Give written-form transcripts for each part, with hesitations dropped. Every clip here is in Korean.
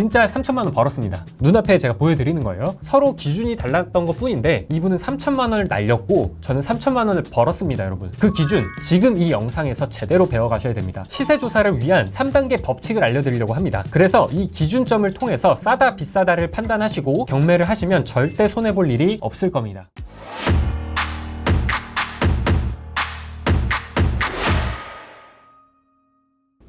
진짜 3천만 원 벌었습니다. 눈앞에 제가 보여드리는 거예요. 서로 기준이 달랐던 것 뿐인데 이분은 3천만 원을 날렸고 저는 3천만 원을 벌었습니다. 여러분, 그 기준 지금 이 영상에서 제대로 배워가셔야 됩니다. 시세조사를 위한 3단계 법칙을 알려드리려고 합니다. 그래서 이 기준점을 통해서 싸다 비싸다를 판단하시고 경매를 하시면 절대 손해볼 일이 없을 겁니다.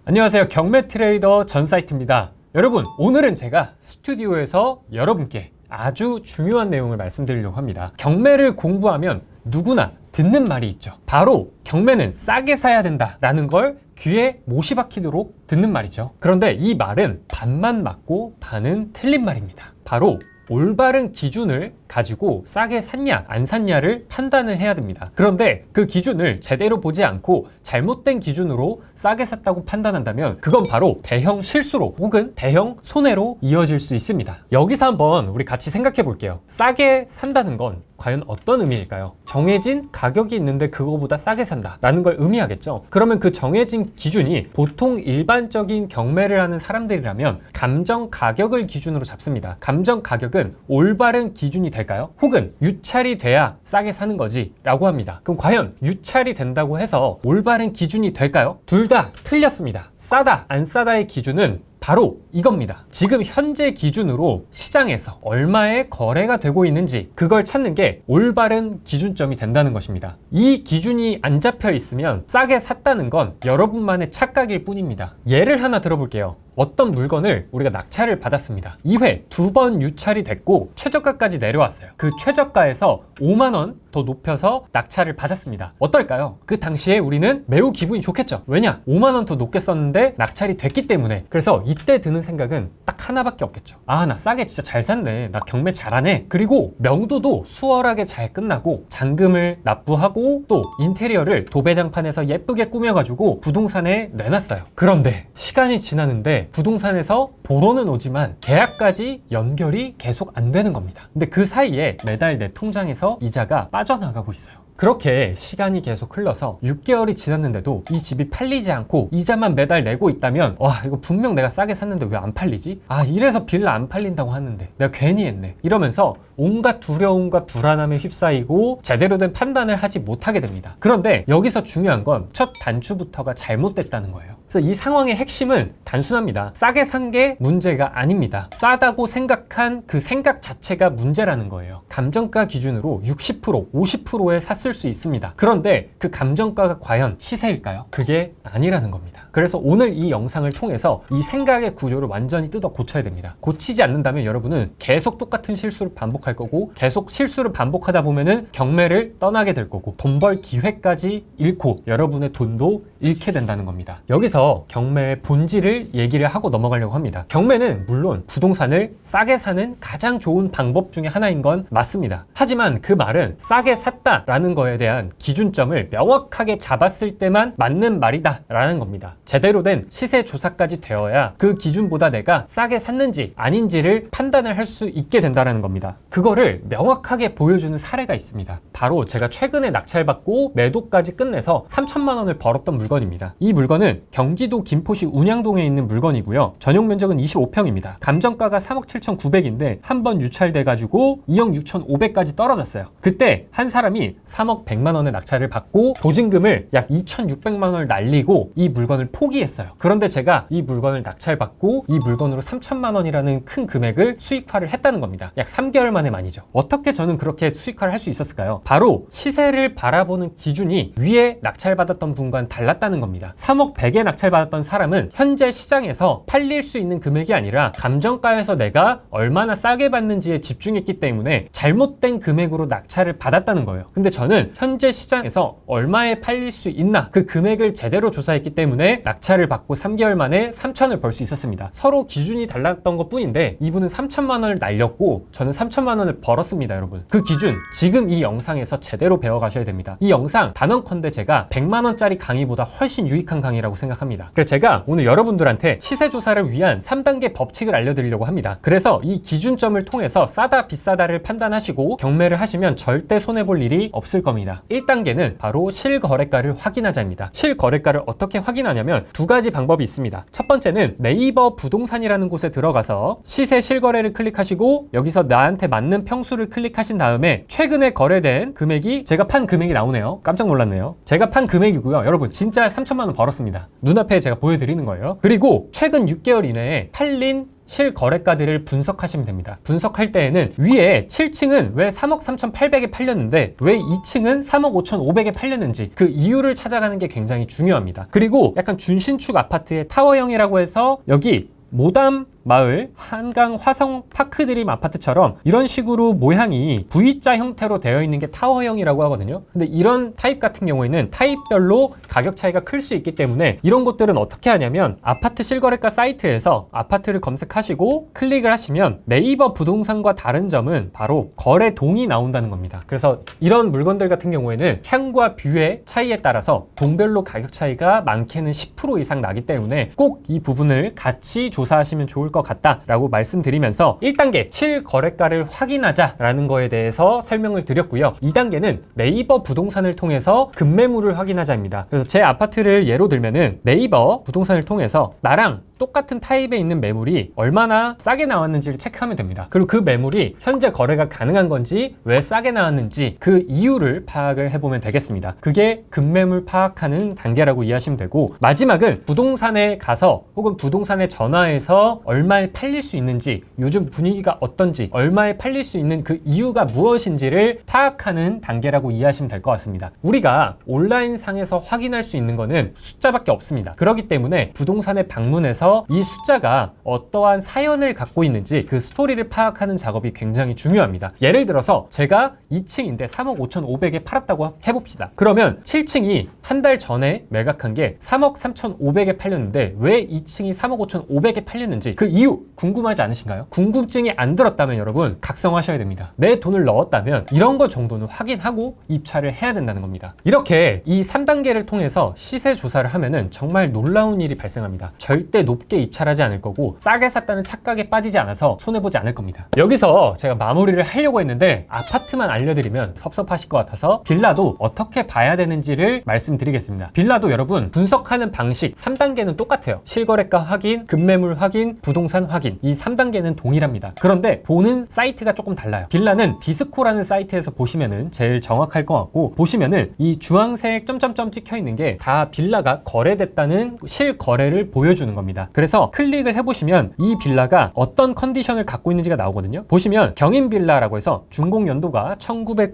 안녕하세요, 경매 트레이더 전사이트입니다. 여러분, 오늘은 제가 스튜디오에서 여러분께 아주 중요한 내용을 말씀드리려고 합니다. 경매를 공부하면 누구나 듣는 말이 있죠. 바로 경매는 싸게 사야 된다 라는 걸 귀에 못이 박히도록 듣는 말이죠. 그런데 이 말은 반만 맞고 반은 틀린 말입니다. 바로 올바른 기준을 가지고 싸게 샀냐 안 샀냐를 판단을 해야 됩니다. 그런데 그 기준을 제대로 보지 않고 잘못된 기준으로 싸게 샀다고 판단한다면 그건 바로 대형 실수로 혹은 대형 손해로 이어질 수 있습니다. 여기서 한번 우리 같이 생각해 볼게요. 싸게 산다는 건 과연 어떤 의미일까요? 정해진 가격이 있는데 그거보다 싸게 산다 라는 걸 의미하겠죠. 그러면 그 정해진 기준이 보통 일반적인 경매를 하는 사람들이라면 감정 가격을 기준으로 잡습니다. 감정 가격은 올바른 기준이 될까요? 혹은 유찰이 돼야 싸게 사는 거지 라고 합니다. 그럼 과연 유찰이 된다고 해서 올바른 기준이 될까요? 둘 다 틀렸습니다. 싸다 안 싸다의 기준은 바로 이겁니다. 지금 현재 기준으로 시장에서 얼마의 거래가 되고 있는지 그걸 찾는 게 올바른 기준점이 된다는 것입니다. 이 기준이 안 잡혀 있으면 싸게 샀다는 건 여러분만의 착각일 뿐입니다. 예를 하나 들어볼게요. 어떤 물건을 우리가 낙찰을 받았습니다. 2회 2번 유찰이 됐고 최저가까지 내려왔어요. 그 최저가에서 5만 원 더 높여서 낙찰을 받았습니다. 어떨까요? 그 당시에 우리는 매우 기분이 좋겠죠. 왜냐? 5만 원 더 높게 썼는데 낙찰이 됐기 때문에. 그래서 이때 드는 생각은 딱 하나밖에 없겠죠. 아, 나 싸게 진짜 잘 샀네. 나 경매 잘하네. 그리고 명도도 수월하게 잘 끝나고 잔금을 납부하고 또 인테리어를 도배장판에서 예쁘게 꾸며가지고 부동산에 내놨어요. 그런데 시간이 지나는데 부동산에서 보러는 오지만 계약까지 연결이 계속 안 되는 겁니다. 근데 그 사이에 매달 내 통장에서 이자가 빠져나가고 있어요. 그렇게 시간이 계속 흘러서 6개월이 지났는데도 이 집이 팔리지 않고 이자만 매달 내고 있다면 와, 이거 분명 내가 싸게 샀는데 왜 안 팔리지? 아, 이래서 빌라 안 팔린다고 하는데 내가 괜히 했네. 이러면서 온갖 두려움과 불안함에 휩싸이고 제대로 된 판단을 하지 못하게 됩니다. 그런데 여기서 중요한 건 첫 단추부터가 잘못됐다는 거예요. 그래서 이 상황의 핵심은 단순합니다. 싸게 산 게 문제가 아닙니다. 싸다고 생각한 그 생각 자체가 문제라는 거예요. 감정가 기준으로 60%, 50%에 샀을 수 있습니다. 그런데 그 감정가가 과연 시세일까요? 그게 아니라는 겁니다. 그래서 오늘 이 영상을 통해서 이 생각의 구조를 완전히 뜯어 고쳐야 됩니다. 고치지 않는다면 여러분은 계속 똑같은 실수를 반복할 거고 계속 실수를 반복하다 보면은 경매를 떠나게 될 거고 돈 벌 기회까지 잃고 여러분의 돈도 잃게 된다는 겁니다. 여기서 경매의 본질을 얘기를 하고 넘어가려고 합니다. 경매는 물론 부동산을 싸게 사는 가장 좋은 방법 중에 하나인 건 맞습니다. 하지만 그 말은 싸게 샀다라는 거에 대한 기준점을 명확하게 잡았을 때만 맞는 말이다 라는 겁니다. 제대로 된 시세 조사까지 되어야 그 기준보다 내가 싸게 샀는지 아닌지를 판단을 할 수 있게 된다는 겁니다. 그거를 명확하게 보여주는 사례가 있습니다. 바로 제가 최근에 낙찰받고 매도까지 끝내서 3천만 원을 벌었던 물건입니다. 이 물건은 경기도 김포시 운양동에 있는 물건이고요. 전용 면적은 25평입니다. 감정가가 3억 7,900인데 한 번 유찰돼가지고 2억 6,500까지 떨어졌어요. 그때 한 사람이 3억 100만 원의 낙찰을 받고 보증금을 약 2,600만 원을 날리고 이 물건을 포기했어요. 그런데 제가 이 물건을 낙찰받고 이 물건으로 3천만 원이라는 큰 금액을 수익화를 했다는 겁니다. 약 3개월 만에 만이죠. 어떻게 저는 그렇게 수익화를 할 수 있었을까요? 바로 시세를 바라보는 기준이 위에 낙찰받았던 분과는 달랐다는 겁니다. 3억 100에 낙찰받았던 사람은 현재 시장에서 팔릴 수 있는 금액이 아니라 감정가에서 내가 얼마나 싸게 받는지에 집중했기 때문에 잘못된 금액으로 낙찰을 받았다는 거예요. 근데 저는 현재 시장에서 얼마에 팔릴 수 있나 그 금액을 제대로 조사했기 때문에 낙찰을 받고 3개월 만에 3천을 벌 수 있었습니다. 서로 기준이 달랐던 것 뿐인데 이분은 3천만 원을 날렸고 저는 3천만 원을 벌었습니다. 여러분, 그 기준 지금 이 영상에서 제대로 배워가셔야 됩니다. 이 영상 단언컨대 제가 100만 원짜리 강의보다 훨씬 유익한 강의라고 생각합니다. 그래서 제가 오늘 여러분들한테 시세조사를 위한 3단계 법칙을 알려드리려고 합니다. 그래서 이 기준점을 통해서 싸다 비싸다를 판단하시고 경매를 하시면 절대 손해볼 일이 없을 겁니다. 1단계는 바로 실거래가를 확인하자입니다. 실거래가를 어떻게 확인하냐면 하려면 두 가지 방법이 있습니다. 첫 번째는 네이버 부동산이라는 곳에 들어가서 시세 실거래를 클릭하시고 여기서 나한테 맞는 평수를 클릭하신 다음에 최근에 거래된 금액이 제가 판 금액이 나오네요. 깜짝 놀랐네요. 제가 판 금액이고요. 여러분 진짜 3천만 원 벌었습니다. 눈앞에 제가 보여드리는 거예요. 그리고 최근 6개월 이내에 팔린 실거래가들을 분석하시면 됩니다. 분석할 때에는 위에 7층은 왜 3억 3,800에 팔렸는데 왜 2층은 3억 5,500에 팔렸는지 그 이유를 찾아가는 게 굉장히 중요합니다. 그리고 약간 준신축 아파트의 타워형이라고 해서 여기 모담 마을, 한강, 화성, 파크드림 아파트처럼 이런 식으로 모양이 V자 형태로 되어 있는 게 타워형이라고 하거든요. 근데 이런 타입 같은 경우에는 타입별로 가격 차이가 클 수 있기 때문에 이런 것들은 어떻게 하냐면 아파트 실거래가 사이트에서 아파트를 검색하시고 클릭을 하시면 네이버 부동산과 다른 점은 바로 거래 동이 나온다는 겁니다. 그래서 이런 물건들 같은 경우에는 향과 뷰의 차이에 따라서 동별로 가격 차이가 많게는 10% 이상 나기 때문에 꼭 이 부분을 같이 조사하시면 좋을 것 같다라고 말씀드리면서 1단계 실거래가를 확인하자라는 거에 대해서 설명을 드렸고요. 2단계는 네이버 부동산을 통해서 급매물을 확인하자입니다. 그래서 제 아파트를 예로 들면은 네이버 부동산을 통해서 나랑 똑같은 타입에 있는 매물이 얼마나 싸게 나왔는지를 체크하면 됩니다. 그리고 그 매물이 현재 거래가 가능한 건지 왜 싸게 나왔는지 그 이유를 파악을 해보면 되겠습니다. 그게 급매물 파악하는 단계라고 이해하시면 되고 마지막은 부동산에 가서 혹은 부동산에 전화해서 얼마에 팔릴 수 있는지 요즘 분위기가 어떤지 얼마에 팔릴 수 있는 그 이유가 무엇인지를 파악하는 단계라고 이해하시면 될 것 같습니다. 우리가 온라인상에서 확인할 수 있는 거는 숫자밖에 없습니다. 그렇기 때문에 부동산에 방문해서 이 숫자가 어떠한 사연을 갖고 있는지 그 스토리를 파악하는 작업이 굉장히 중요합니다. 예를 들어서 제가 2층인데 3억 5,500에 팔았다고 해봅시다. 그러면 7층이 한 달 전에 매각한 게 3억 3,500에 팔렸는데 왜 2층이 3억 5,500에 팔렸는지 그 이유 궁금하지 않으신가요? 궁금증이 안 들었다면 여러분 각성하셔야 됩니다. 내 돈을 넣었다면 이런 거 정도는 확인하고 입찰을 해야 된다는 겁니다. 이렇게 이 3단계를 통해서 시세 조사를 하면은 정말 놀라운 일이 발생합니다. 절대 높게 입찰하지 않을 거고 싸게 샀다는 착각에 빠지지 않아서 손해보지 않을 겁니다. 여기서 제가 마무리를 하려고 했는데 아파트만 알려드리면 섭섭하실 것 같아서 빌라도 어떻게 봐야 되는지를 말씀드리겠습니다. 빌라도 여러분 분석하는 방식 3단계는 똑같아요. 실거래가 확인, 급매물 확인, 부동산 확인 이 3단계는 동일합니다. 그런데 보는 사이트가 조금 달라요. 빌라는 디스코라는 사이트에서 보시면은 제일 정확할 것 같고 보시면은 이 주황색 점점점 찍혀 있는 게 다 빌라가 거래됐다는 실거래를 보여주는 겁니다. 그래서 클릭을 해보시면 이 빌라가 어떤 컨디션을 갖고 있는지가 나오거든요. 보시면 경인빌라라고 해서 준공연도가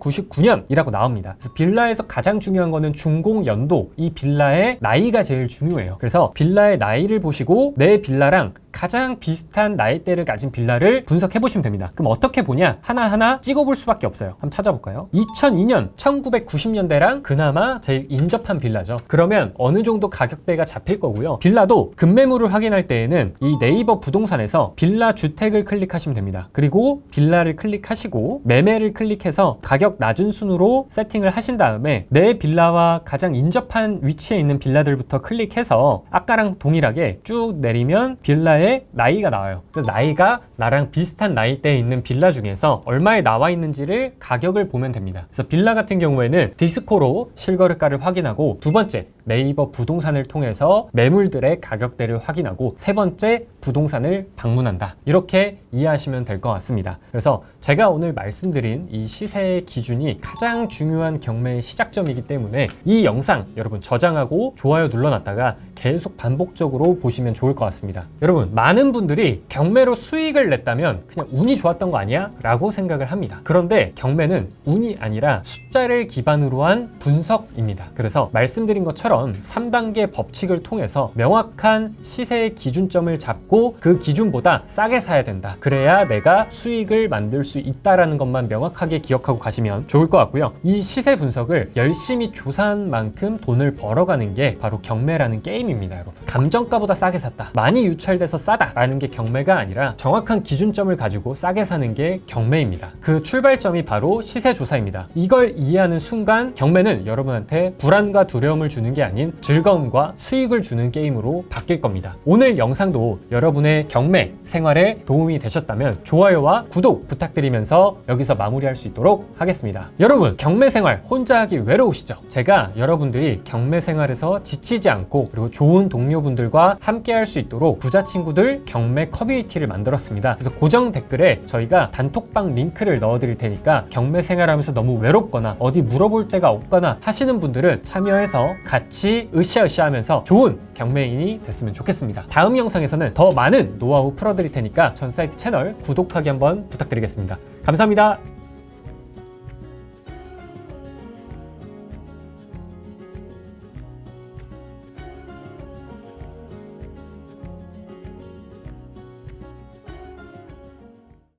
1999년이라고 나옵니다. 그래서 빌라에서 가장 중요한 거는 준공연도, 이 빌라의 나이가 제일 중요해요. 그래서 빌라의 나이를 보시고 내 빌라랑 가장 비슷한 나이대를 가진 빌라를 분석해 보시면 됩니다. 그럼 어떻게 보냐? 하나하나 찍어볼 수밖에 없어요. 한번 찾아볼까요? 2002년, 1990년대랑 그나마 제일 인접한 빌라죠. 그러면 어느 정도 가격대가 잡힐 거고요. 빌라도 급매물을 확인할 때에는 이 네이버 부동산에서 빌라 주택을 클릭하시면 됩니다. 그리고 빌라를 클릭하시고 매매를 클릭해서 가격 낮은 순으로 세팅을 하신 다음에 내 빌라와 가장 인접한 위치에 있는 빌라들부터 클릭해서 아까랑 동일하게 쭉 내리면 빌라의 나이가 나와요. 그래서 나이가 나랑 비슷한 나이대에 있는 빌라 중에서 얼마에 나와 있는지를 가격을 보면 됩니다. 그래서 빌라 같은 경우에는 디스코로 실거래가를 확인하고 두 번째 네이버 부동산을 통해서 매물들의 가격대를 확인하고 세 번째 부동산을 방문한다. 이렇게 이해하시면 될 것 같습니다. 그래서 제가 오늘 말씀드린 이 시세의 기준이 가장 중요한 경매의 시작점이기 때문에 이 영상 여러분 저장하고 좋아요 눌러놨다가 계속 반복적으로 보시면 좋을 것 같습니다. 여러분 많은 분들이 경매로 수익을 냈다면 그냥 운이 좋았던 거 아니야? 라고 생각을 합니다. 그런데 경매는 운이 아니라 숫자를 기반으로 한 분석입니다. 그래서 말씀드린 것처럼 3단계 법칙을 통해서 명확한 시세의 기준점을 잡고 그 기준보다 싸게 사야 된다. 그래야 내가 수익을 만들 수 있다라는 것만 명확하게 기억하고 가시면 좋을 것 같고요. 이 시세 분석을 열심히 조사한 만큼 돈을 벌어가는 게 바로 경매라는 게임입니다. 여러분. 감정가보다 싸게 샀다. 많이 유찰돼서 싸다라는 게 경매가 아니라 정확한 기준점을 가지고 싸게 사는 게 경매입니다. 그 출발점이 바로 시세 조사입니다. 이걸 이해하는 순간 경매는 여러분한테 불안과 두려움을 주는 게 아닌 즐거움과 수익을 주는 게임으로 바뀔 겁니다. 오늘 영상도 여러분의 경매 생활에 도움이 되셨다면 좋아요와 구독 부탁드리면서 여기서 마무리할 수 있도록 하겠습니다. 여러분, 경매 생활 혼자 하기 외로우시죠? 제가 여러분들이 경매 생활에서 지치지 않고 그리고 좋은 동료분들과 함께 할 수 있도록 부자 친구들 경매 커뮤니티를 만들었습니다. 그래서 고정 댓글에 저희가 단톡방 링크를 넣어드릴 테니까 경매 생활하면서 너무 외롭거나 어디 물어볼 데가 없거나 하시는 분들은 참여해서 같이 으쌰으쌰 하면서 좋은 경매인이 됐으면 좋겠습니다. 다음 영상에서는 더 많은 노하우 풀어드릴 테니까 전사이트 채널 구독하기 한번 부탁드리겠습니다. 감사합니다.